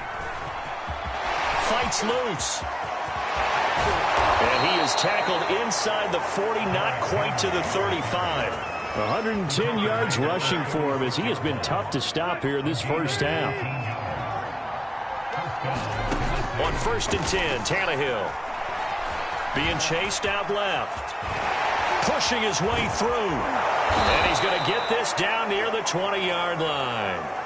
Fights loose. And he is tackled inside the 40, not quite to the 35. 110 yards rushing for him as he has been tough to stop here this first half. On 1st and 10, Tannehill. Being chased out left. Pushing his way through. And he's going to get this down near the 20-yard line.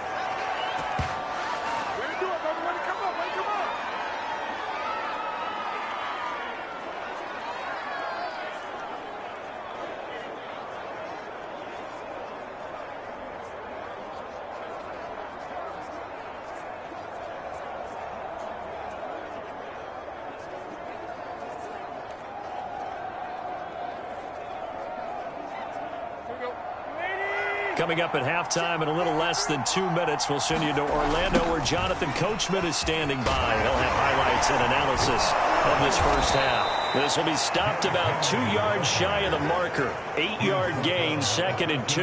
Coming up at halftime in a little less than 2 minutes, we'll send you to Orlando where Jonathan Coachman is standing by. He'll have highlights and analysis of this first half. This will be stopped about 2 yards shy of the marker. 8-yard gain, 2nd and 2.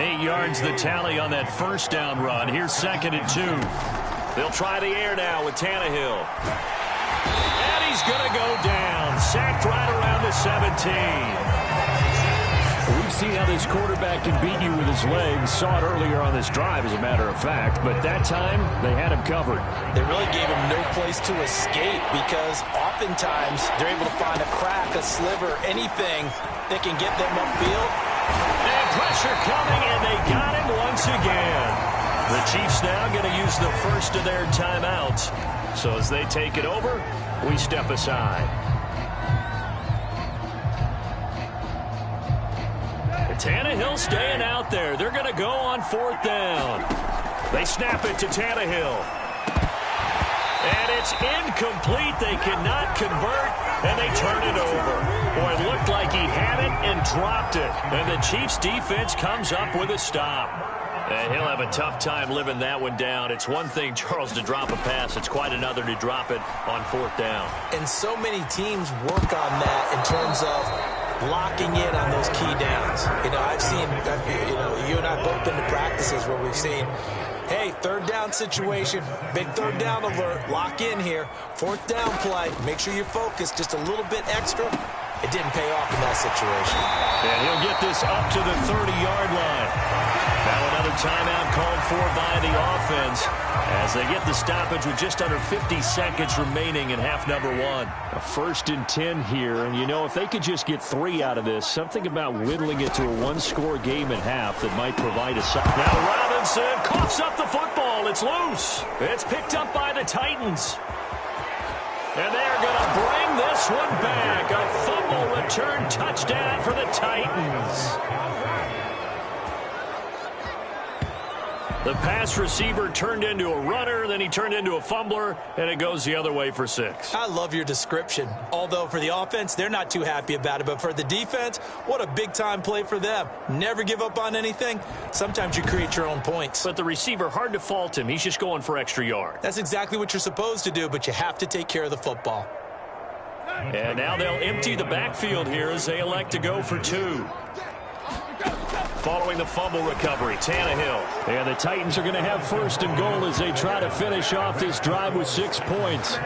8 yards the tally on that first down run. Here's 2nd and 2. They'll try the air now with Tannehill. And he's going to go down. Sacked right around the 17. We've seen how this quarterback can beat you with his legs. Saw it earlier on this drive, as a matter of fact. But that time, they had him covered. They really gave him no place to escape because oftentimes they're able to find a crack, a sliver, anything that can get them upfield. And pressure coming, and they got him once again. The Chiefs now going to use the first of their timeouts. So as they take it over, we step aside. Tannehill staying out there. They're going to go on 4th down. They snap it to Tannehill. And it's incomplete. They cannot convert, and they turn it over. Boy, it looked like he had it and dropped it. And the Chiefs defense comes up with a stop. And he'll have a tough time living that one down. It's one thing, Charles, to drop a pass. It's quite another to drop it on 4th down. And so many teams work on that in terms of locking in on those key downs. I've seen, you and I both been to practices where we've seen, hey, third down situation, big third down alert, lock in here. Fourth down play, make sure you're focused just a little bit extra. It didn't pay off in that situation. And he'll get this up to the 30-yard line. Now another timeout called for by the offense as they get the stoppage with just under 50 seconds remaining in half number one. A 1st and 10 here, and if they could just get 3 out of this, something about whittling it to a one-score game at half that might provide a sign. Now Robinson coughs up the football. It's loose. It's picked up by the Titans. And they're going to bring this one back. A fumble return touchdown for the Titans. The pass receiver turned into a runner, then he turned into a fumbler, and it goes the other way for 6. I love your description. Although for the offense, they're not too happy about it. But for the defense, what a big-time play for them. Never give up on anything. Sometimes you create your own points. But the receiver, hard to fault him. He's just going for extra yard. That's exactly what you're supposed to do, but you have to take care of the football. And now they'll empty the backfield here as they elect to go for 2. Following the fumble recovery, Tannehill. And the Titans are going to have 1st and goal as they try to finish off this drive with 6 points.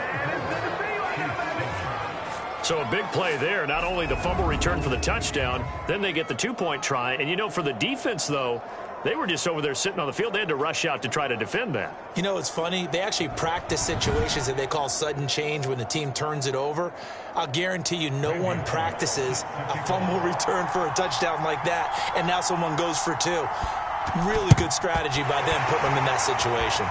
So a big play there. Not only the fumble return for the touchdown, then they get the 2-point try. And, for the defense, though, they were just over there sitting on the field. They had to rush out to try to defend that. It's funny. They actually practice situations that they call sudden change when the team turns it over. I'll guarantee you no one practices a fumble return for a touchdown like that, and now someone goes for 2. Really good strategy by them putting them in that situation.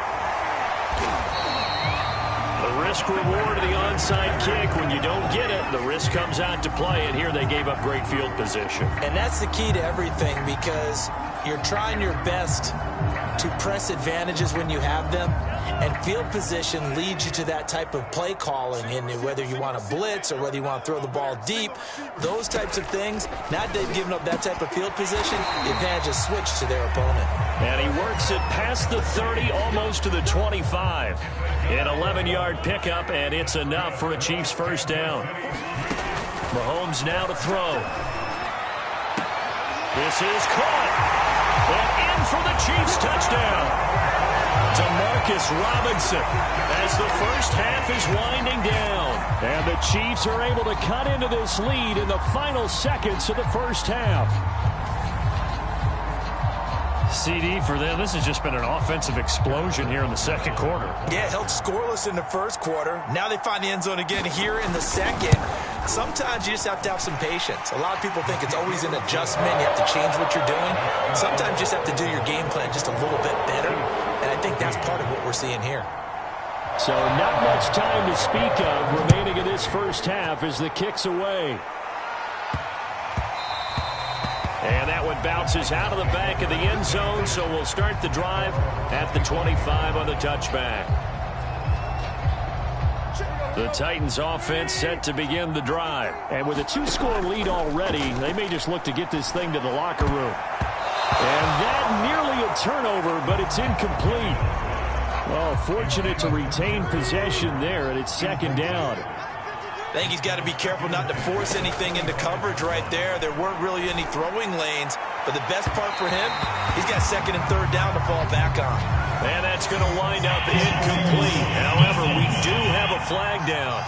The risk reward of the onside kick. When you don't get it, the risk comes out to play, and here they gave up great field position. And that's the key to everything, because you're trying your best to press advantages when you have them, and field position leads you to that type of play calling, and whether you want to blitz or whether you want to throw the ball deep, those types of things. Now that they've given up that type of field position, the advantage is switched to their opponent. And he works it past the 30, almost to the 25. An 11-yard pickup, and it's enough for a Chiefs 1st down. Mahomes now to throw. This is caught. And in for the Chiefs touchdown. DeMarcus Robinson as the first half is winding down. And the Chiefs are able to cut into this lead in the final seconds of the first half. CD for them. This has just been an offensive explosion here in the second quarter. Yeah, held scoreless in the first quarter. Now they find the end zone again here in the second. Sometimes you just have to have some patience. A lot of people think it's always an adjustment. You have to change what you're doing. Sometimes you just have to do your game plan just a little bit better. And I think that's part of what we're seeing here. So not much time to speak of remaining in this first half as the kick's away. And that one bounces out of the back of the end zone, so we'll start the drive at the 25 on the touchback. The Titans offense set to begin the drive. And with a 2-score lead already, they may just look to get this thing to the locker room. And that nearly a turnover, but it's incomplete. Well, fortunate to retain possession there, and it's 2nd down. I think he's got to be careful not to force anything into coverage right there. There weren't really any throwing lanes, but the best part for him, he's got 2nd and 3rd down to fall back on. And that's going to wind up incomplete. However, we do have a flag down.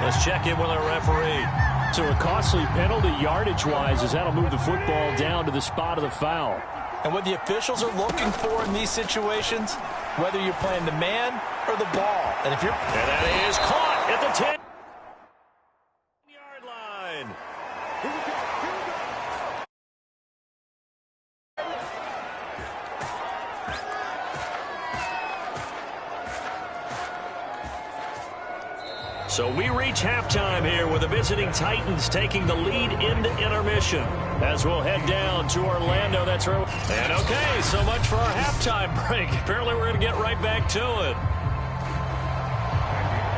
Let's check in with our referee. So a costly penalty yardage-wise as that'll move the football down to the spot of the foul. And what the officials are looking for in these situations, whether you're playing the man or the ball. And if you're... And that is caught at the 10. So we reach halftime here with the visiting Titans taking the lead into intermission. As we'll head down to Orlando, that's right. And okay, so much for our halftime break. Apparently we're going to get right back to it.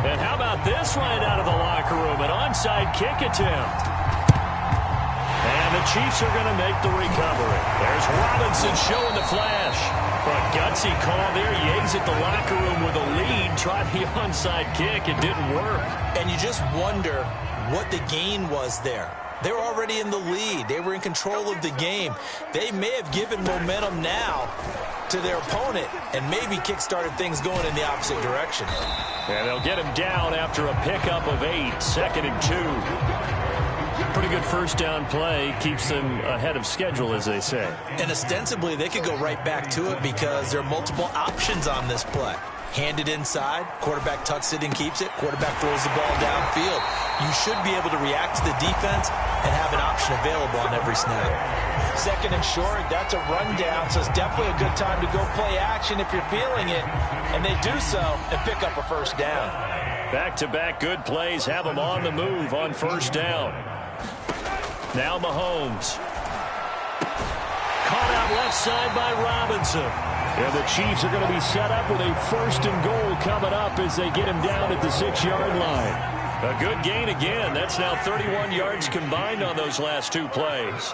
And how about this right out of the locker room? An onside kick attempt. And the Chiefs are going to make the recovery. There's Robinson showing the flash. A gutsy call there. He exits the locker room with a lead. Tried the onside kick. It didn't work. And you just wonder what the gain was there. They were already in the lead. They were in control of the game. They may have given momentum now to their opponent and maybe kick-started things going in the opposite direction. And they'll get him down after a pickup of 8, 2nd and 2. Pretty good first down play. Keeps them ahead of schedule, as they say. And ostensibly, they could go right back to it because there are multiple options on this play. Handed inside, quarterback tucks it and keeps it, quarterback throws the ball downfield. You should be able to react to the defense and have an option available on every snap. 2nd and short, that's a rundown, so it's definitely a good time to go play action if you're feeling it, and they do so and pick up a first down. Back-to-back good plays have them on the move on first down. Now Mahomes. Caught out left side by Robinson. And the Chiefs are going to be set up with a 1st and goal coming up as they get him down at the 6-yard line. A good gain again. That's now 31 yards combined on those last 2 plays.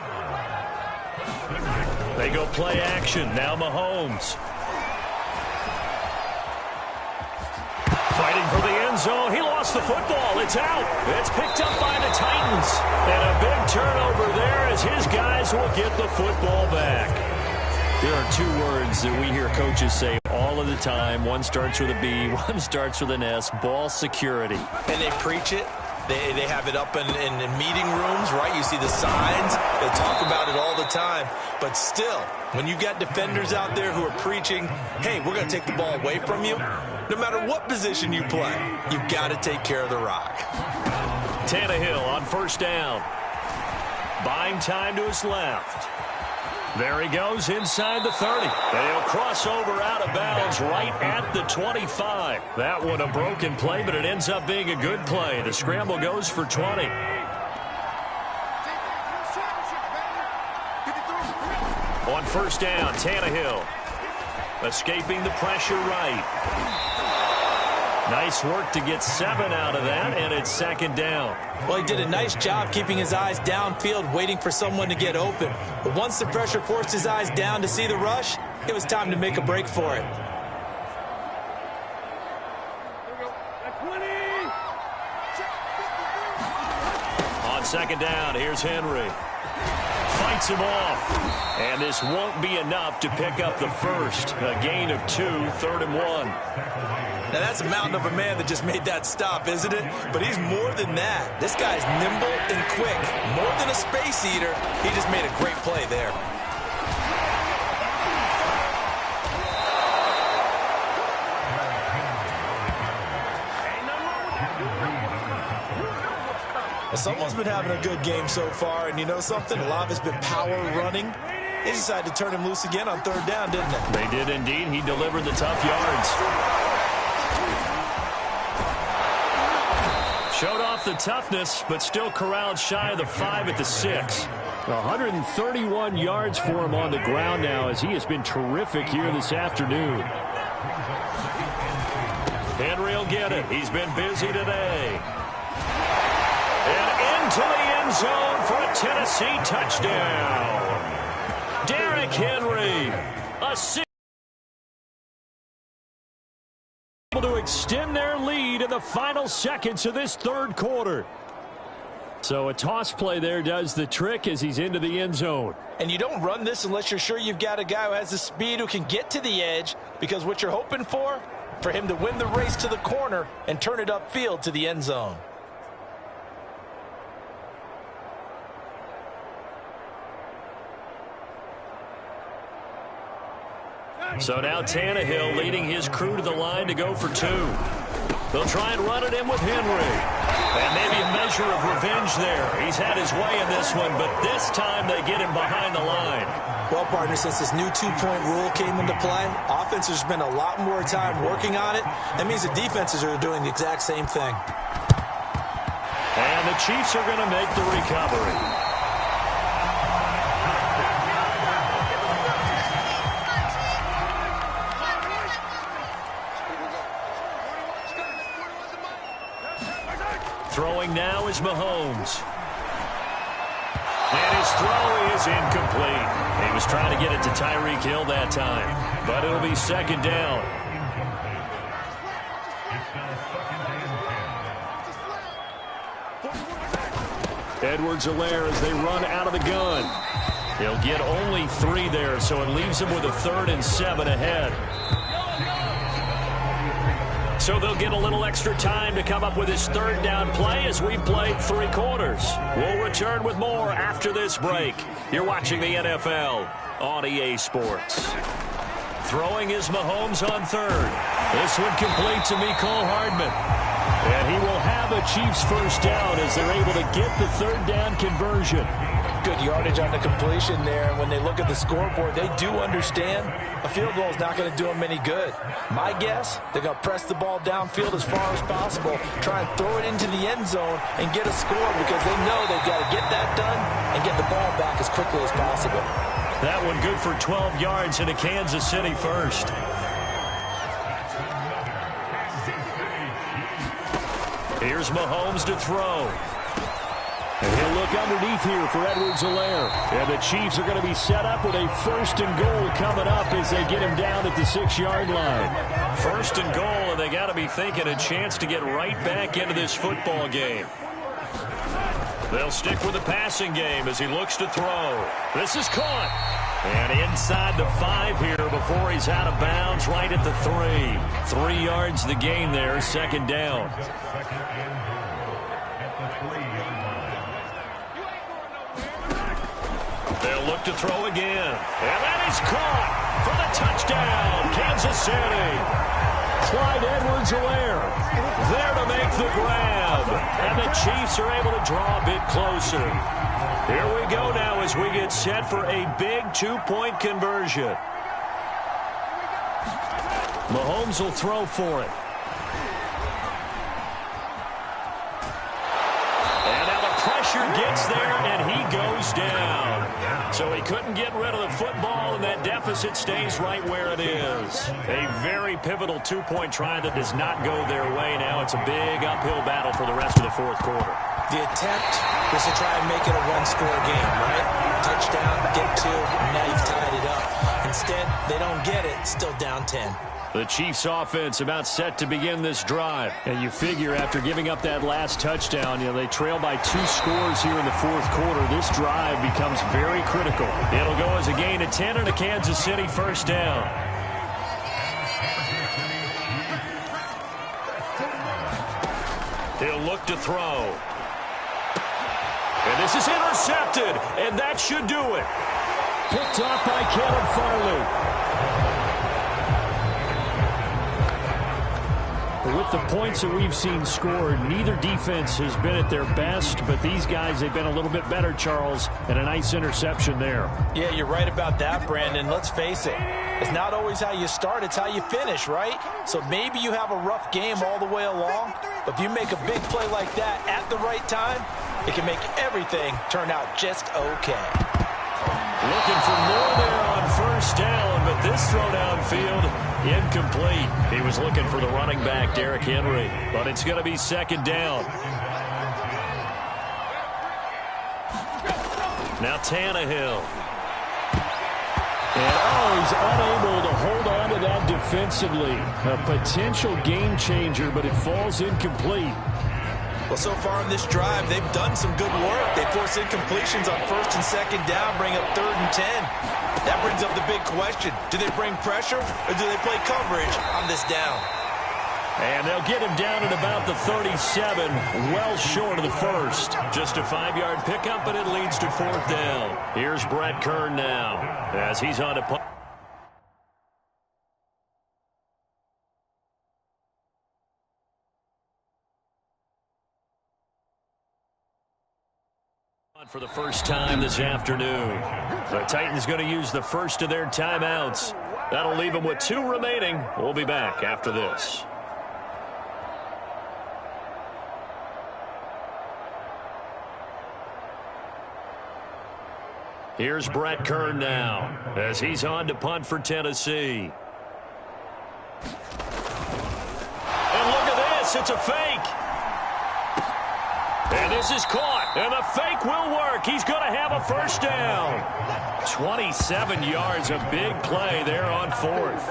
They go play action. Now Mahomes. Fighting for the end zone. He lost the football. It's out. It's picked up by the Titans. And a big turnover there as his guys will get the football back. There are 2 words that we hear coaches say all of the time. One starts with a B, one starts with an S, ball security. And they preach it. They have it up in meeting rooms, right? You see the signs. They talk about it all the time. But still, when you've got defenders out there who are preaching, hey, we're going to take the ball away from you, no matter what position you play, you've got to take care of the rock. Tannehill on first down. Buying time to his left. There he goes inside the 30. They'll cross over out of bounds right at the 25. That one a broken play, but it ends up being a good play. The scramble goes for 20. On first down, Tannehill. Escaping the pressure right. Nice work to get 7 out of that, and it's 2nd down. Well, he did a nice job keeping his eyes downfield, waiting for someone to get open. But once the pressure forced his eyes down to see the rush, it was time to make a break for it. On 2nd down, here's Henry. Fights him off. And this won't be enough to pick up the first. A gain of 2, 3rd and 1. Now, that's a mountain of a man that just made that stop, isn't it? But he's more than that. This guy's nimble and quick. More than a space eater, he just made a great play there. Someone's been having a good game so far, and you know something? A lot of it's been power running. They decided to turn him loose again on 3rd down, didn't they? They did indeed. He delivered the tough yards. Showed off the toughness, but still corralled shy of the 5 at the 6. 131 yards for him on the ground now as he has been terrific here this afternoon. Henry will get it. He's been busy today. And into the end zone for a Tennessee touchdown. Derrick Henry, a 6. To extend their lead in the final seconds of this 3rd quarter. So a toss play there does the trick as he's into the end zone. And you don't run this unless you're sure you've got a guy who has the speed who can get to the edge, because what you're hoping for him to win the race to the corner and turn it upfield to the end zone. So now Tannehill leading his crew to the line to go for 2. They'll try and run it in with Henry. And maybe a measure of revenge there. He's had his way in this one, but this time they get him behind the line. Well, partner, since this new 2-point rule came into play, offenses spend a lot more time working on it. That means the defenses are doing the exact same thing. And the Chiefs are going to make the recovery. Throwing now is Mahomes. And his throw is incomplete. He was trying to get it to Tyreek Hill that time, but it'll be 2nd down. Edwards-Helaire as they run out of the gun. He'll get only 3 there, so it leaves him with a 3rd and 7 ahead. So they'll get a little extra time to come up with his 3rd down play as we played 3 quarters. We'll return with more after this break. You're watching the NFL on EA Sports. Throwing is Mahomes on 3rd. This one complete to Mecole Hardman. And he will have a Chiefs first down as they're able to get the 3rd down conversion. Good yardage on the completion there. And when they look at the scoreboard, they do understand a field goal is not going to do them any good. My guess, they're going to press the ball downfield as far as possible, try and throw it into the end zone and get a score because they know they've got to get that done and get the ball back as quickly as possible. That one good for 12 yards into Kansas City first. Here's Mahomes to throw. And he'll look underneath here for Edwards-Helaire. And the Chiefs are going to be set up with a 1st and goal coming up as they get him down at the 6-yard line. 1st and goal, and they got to be thinking a chance to get right back into this football game. They'll stick with the passing game as he looks to throw. This is caught. And inside the 5 here before he's out of bounds right at the 3. 3 yards the gain there, 2nd down. They'll look to throw again. And that is caught for the touchdown, Kansas City. Clyde Edwards-Helaire There to make the grab. And the Chiefs are able to draw a bit closer. Here we go now as we get set for a big 2-point conversion. Mahomes will throw for it. And now the pressure gets there, and he goes down. So he couldn't get rid of the football, and that deficit stays right where it is. A very pivotal 2-point try that does not go their way now. It's a big uphill battle for the rest of the 4th quarter. The attempt was to try and make it a 1-score game, right? Touchdown, get 2, and now you've tied it up. Instead, they don't get it, still down 10. The Chiefs offense about set to begin this drive. And you figure after giving up that last touchdown, they trail by 2 scores here in the 4th quarter. This drive becomes very critical. It'll go as a gain of 10 and a Kansas City 1st down. He'll look to throw. And this is intercepted, and that should do it. Picked off by Caleb Farley. With the points that we've seen scored, neither defense has been at their best, but these guys, they've been a little bit better, Charles, and a nice interception there. Yeah, you're right about that, Brandon. Let's face it. It's not always how you start, it's how you finish, right? So maybe you have a rough game all the way along, but if you make a big play like that at the right time, it can make everything turn out just okay. Looking for more there on 1st down, but this throw downfield, incomplete. He was looking for the running back, Derrick Henry, but it's going to be 2nd down. Now Tannehill. And he's unable to hold on to that defensively. A potential game changer, but it falls incomplete. Well, so far in this drive, they've done some good work. They force incompletions on 1st and 2nd down, bring up 3rd and 10. That brings up the big question. Do they bring pressure or do they play coverage on this down? And they'll get him down at about the 37, well short of the 1st. Just a 5-yard pickup, and it leads to 4th down. Here's Brett Kern now as he's on to punt. For the first time this afternoon. The Titans going to use the first of their timeouts. That'll leave them with 2 remaining. We'll be back after this. Here's Brett Kern now as he's on to punt for Tennessee. And look at this. It's a fake. And this is caught, and the fake will work. He's going to have a 1st down. 27 yards, a big play there on 4th.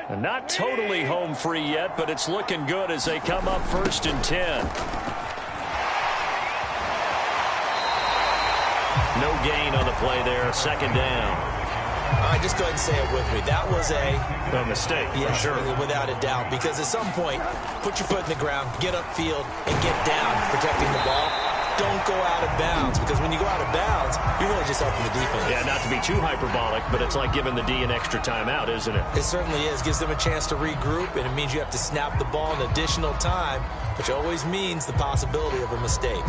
And not totally home free yet, but it's looking good as they come up 1st and 10. No gain on the play there, 2nd down. All right, just go ahead and say it with me. That was a mistake, yes, for sure. Without a doubt, because at some point, put your foot in the ground, get upfield, and get down protecting the ball. Don't go out of bounds, because when you go out of bounds, you're really just helping the defense. Yeah, not to be too hyperbolic, but it's like giving the D an extra timeout, isn't it? It certainly is. Gives them a chance to regroup, and it means you have to snap the ball an additional time, which always means the possibility of a mistake.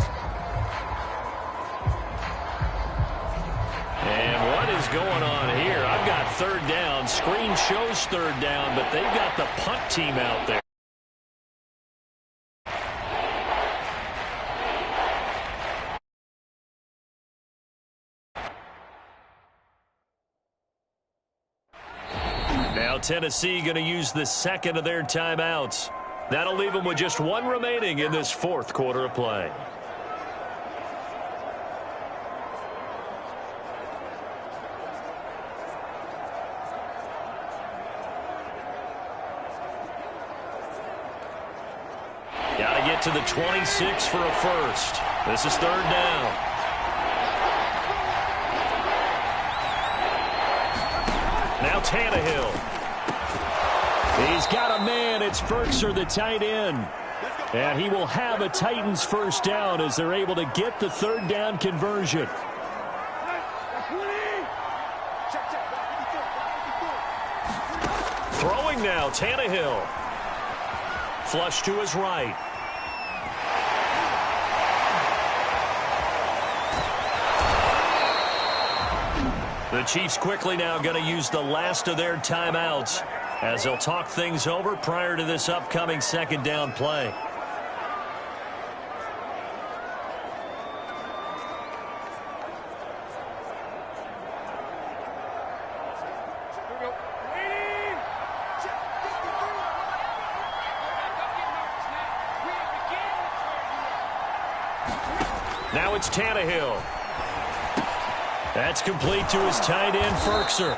And what is going on here? I've got 3rd down. Screen shows 3rd down, but they've got the punt team out there. Now Tennessee going to use the 2nd of their timeouts. That'll leave them with just 1 remaining in this 4th quarter of play. Got to get to the 26 for a first. This is 3rd down. Now Tannehill. He's got a man. It's Ferkser, the tight end. And he will have a Titans 1st down as they're able to get the 3rd down conversion. Throwing now, Tannehill. Flush to his right. The Chiefs quickly now going to use the last of their timeouts as they'll talk things over prior to this upcoming 2nd down play. Now it's Tannehill. That's complete to his tight end, Ferkser.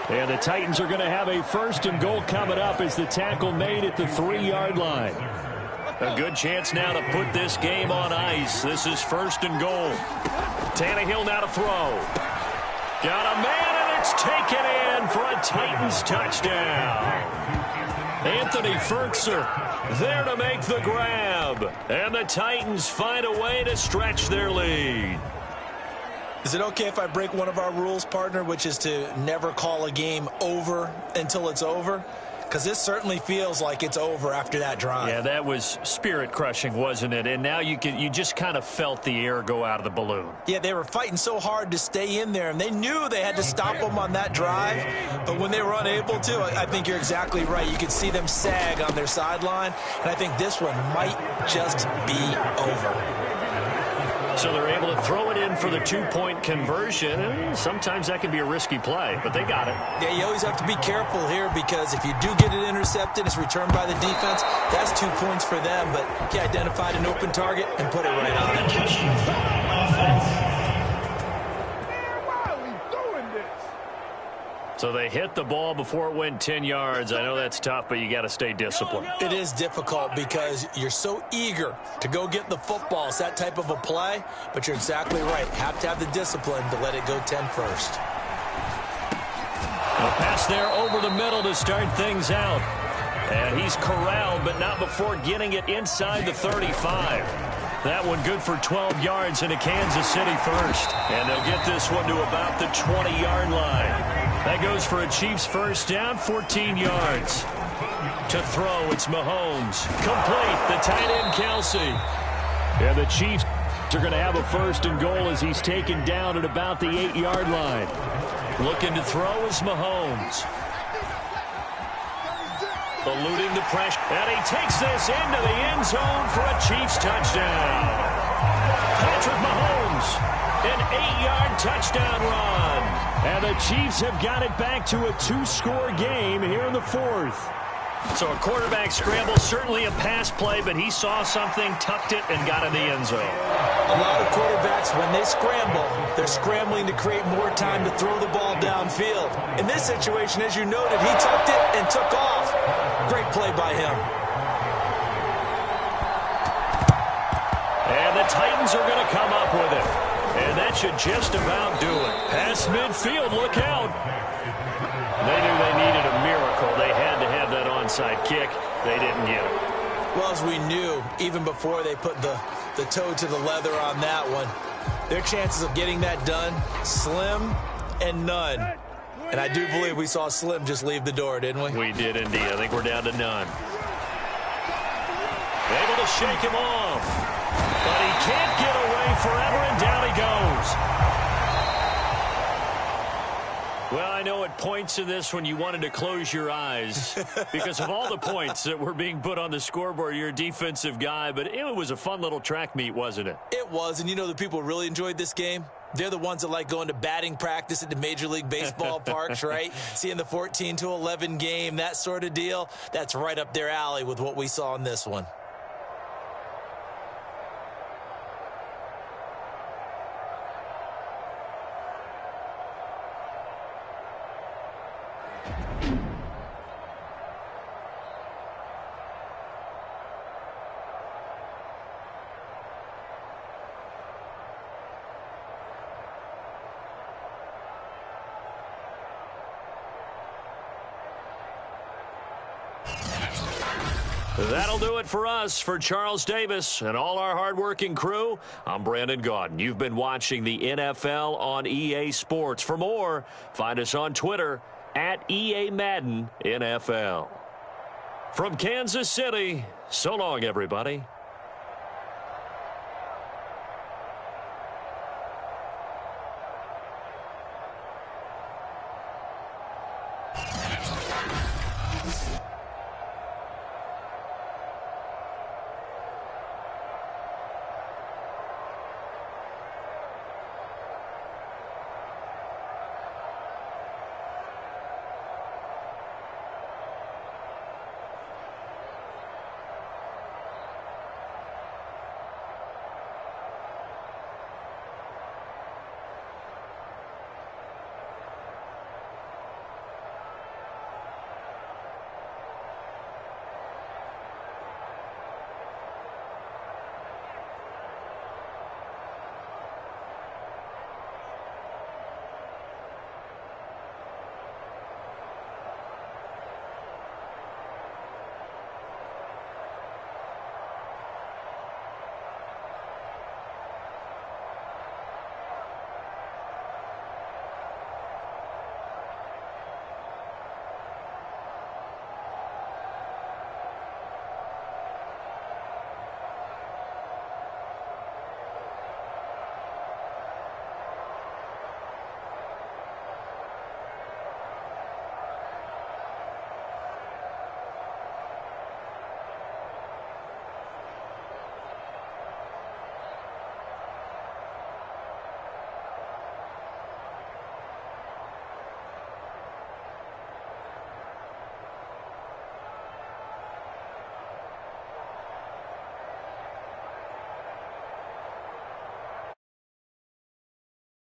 And the Titans are going to have a 1st and goal coming up as the tackle made at the 3-yard line. A good chance now to put this game on ice. This is 1st and goal. Tannehill now to throw. Got a man, and it's taken in for a Titans touchdown. Anthony Ferkser there to make the grab. And the Titans find a way to stretch their lead. Is it okay if I break one of our rules, partner, which is to never call a game over until it's over? Because this certainly feels like it's over after that drive. Yeah, that was spirit-crushing, wasn't it? And now you just kind of felt the air go out of the balloon. Yeah, they were fighting so hard to stay in there, and they knew they had to stop them on that drive. But when they were unable to, I think you're exactly right. You could see them sag on their sideline, and I think this one might just be over. So they're able to throw it in for the 2-point conversion. And sometimes that can be a risky play, but they got it. Yeah, you always have to be careful here because if you do get it intercepted, it's returned by the defense. That's 2 points for them, but he identified an open target and put it right on it. So they hit the ball before it went 10 yards. I know that's tough, but you got to stay disciplined. It is difficult because you're so eager to go get the football. It's that type of a play, but you're exactly right. Have to have the discipline to let it go 10 first. A pass there over the middle to start things out. And he's corralled, but not before getting it inside the 35. That one good for 12 yards into Kansas City first. And they'll get this one to about the 20-yard line. That goes for a Chiefs 1st down, 14 yards. To throw, it's Mahomes. Complete, the tight end, Kelsey. And the Chiefs are going to have a 1st and goal as he's taken down at about the 8-yard line. Looking to throw is Mahomes. Eluding the pressure. And he takes this into the end zone for a Chiefs touchdown. Patrick Mahomes, an 8-yard touchdown run. And the Chiefs have got it back to a 2-score game here in the 4th. So a quarterback scramble, certainly a pass play, but he saw something, tucked it, and got in the end zone. A lot of quarterbacks, when they scramble, they're scrambling to create more time to throw the ball downfield. In this situation, as you noted, he tucked it and took off. Great play by him. And the Titans are going to come up with it. And that should just about do it. Past midfield, look out. They knew they needed a miracle. They had to have that onside kick. They didn't get it. Well, as we knew, even before they put the toe to the leather on that one, their chances of getting that done, slim and none. And I do believe we saw Slim just leave the door, didn't we? We did indeed. I think we're down to none. Able to shake him off. But he can't get away forever, and down he goes. Well, I know at points in this when you wanted to close your eyes because of all the points that were being put on the scoreboard. You're a defensive guy, but it was a fun little track meet, wasn't it? It was, and you know the people really enjoyed this game? They're the ones that like going to batting practice at the Major League Baseball parks, right? Seeing the 14-11 game, that sort of deal. That's right up their alley with what we saw in this one. That'll do it for us. For Charles Davis and all our hardworking crew, I'm Brandon Gaudin. You've been watching the NFL on EA Sports. For more, find us on Twitter at EA Madden NFL. From Kansas City, so long, everybody.